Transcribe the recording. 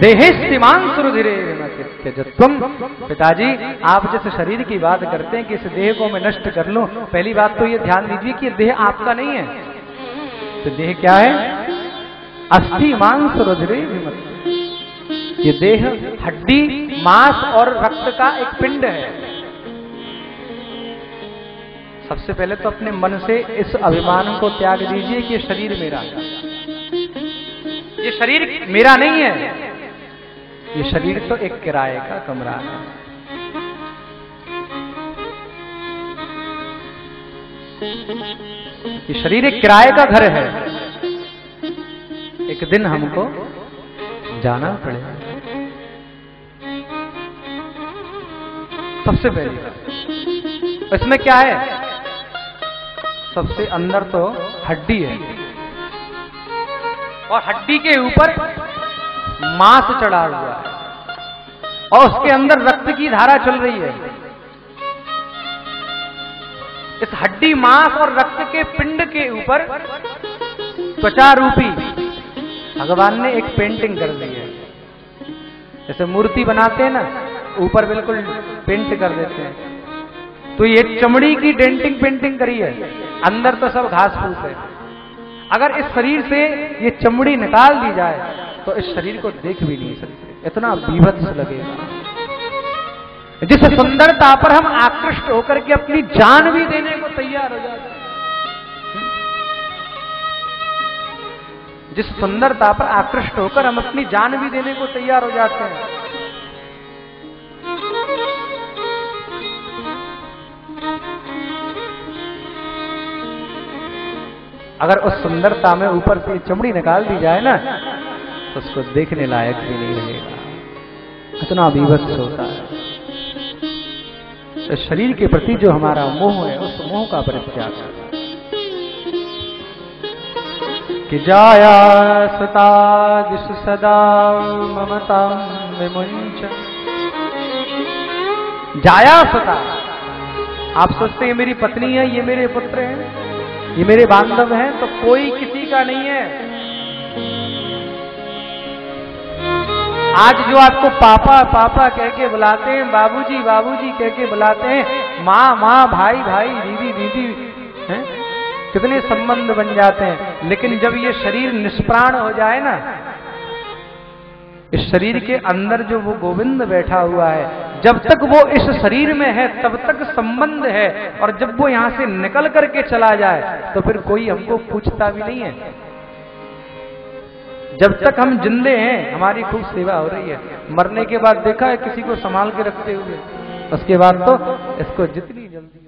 देहेस्तिमांसुरुधिरे त्यजत्वम। पिताजी, आप जिस शरीर की बात करते हैं कि इस देह को मैं नष्ट कर लूं, पहली बात तो ये ध्यान दीजिए कि देह आपका नहीं है। तो देह क्या है? अस्थि मांस रुधिरे विमत्य। ये देह हड्डी, मांस और रक्त का एक पिंड है। सबसे पहले तो अपने मन से इस अभिमान को त्याग दीजिए कि ये शरीर मेरा है। ये शरीर मेरा नहीं है, ये शरीर तो एक किराए का कमरा है। ये शरीर एक किराए का घर है, एक दिन हमको जाना पड़ेगा। सबसे पहले इसमें क्या है? सबसे अंदर तो हड्डी है और हड्डी के ऊपर मांस चढ़ा हुआ है और उसके अंदर रक्त की धारा चल रही है। इस हड्डी, मांस और रक्त के पिंड के ऊपर त्वचा रूपी भगवान ने एक पेंटिंग कर दी है। जैसे मूर्ति बनाते हैं ना, ऊपर बिल्कुल पेंट कर देते हैं, तो ये चमड़ी की डेंटिंग पेंटिंग करी है, अंदर तो सब घास फूस है। अगर इस शरीर से ये चमड़ी निकाल दी जाए तो इस शरीर को देख भी नहीं सकते, इतना बीभत्स लगेगा। जिस सुंदरता पर हम आकृष्ट होकर के अपनी जान भी देने को तैयार हो जाते हैं, जिस सुंदरता पर आकृष्ट होकर हम अपनी जान भी देने को तैयार हो जाते हैं, अगर उस सुंदरता में ऊपर से चमड़ी निकाल दी जाए ना, तो उसको देखने लायक भी नहीं रहेगा, इतना बीभत्स होता है। तो शरीर के प्रति जो हमारा मोह है, उस मोह का परित्याग करना। कि जाया सता दिश सदा ममता विमुंच। जाया सता, आप सोचते हैं मेरी पत्नी है, ये मेरे पुत्र हैं, ये मेरे बांधव हैं, तो कोई किसी का नहीं है। आज जो आपको पापा पापा कह के बुलाते हैं, बाबूजी बाबूजी कह के बुलाते हैं, माँ माँ, भाई भाई, दीदी दीदी, हैं? कितने संबंध बन जाते हैं। लेकिन जब ये शरीर निष्प्राण हो जाए ना, इस शरीर के अंदर जो वो गोविंद बैठा हुआ है, जब तक वो इस शरीर में है तब तक संबंध है, और जब वो यहां से निकल करके चला जाए तो फिर कोई हमको पूछता भी नहीं है। जब तक हम जिंदे हैं हमारी खूब सेवा हो रही है, मरने के बाद देखा है किसी को संभाल के रखते हुए? उसके बाद तो इसको जितनी जल्दी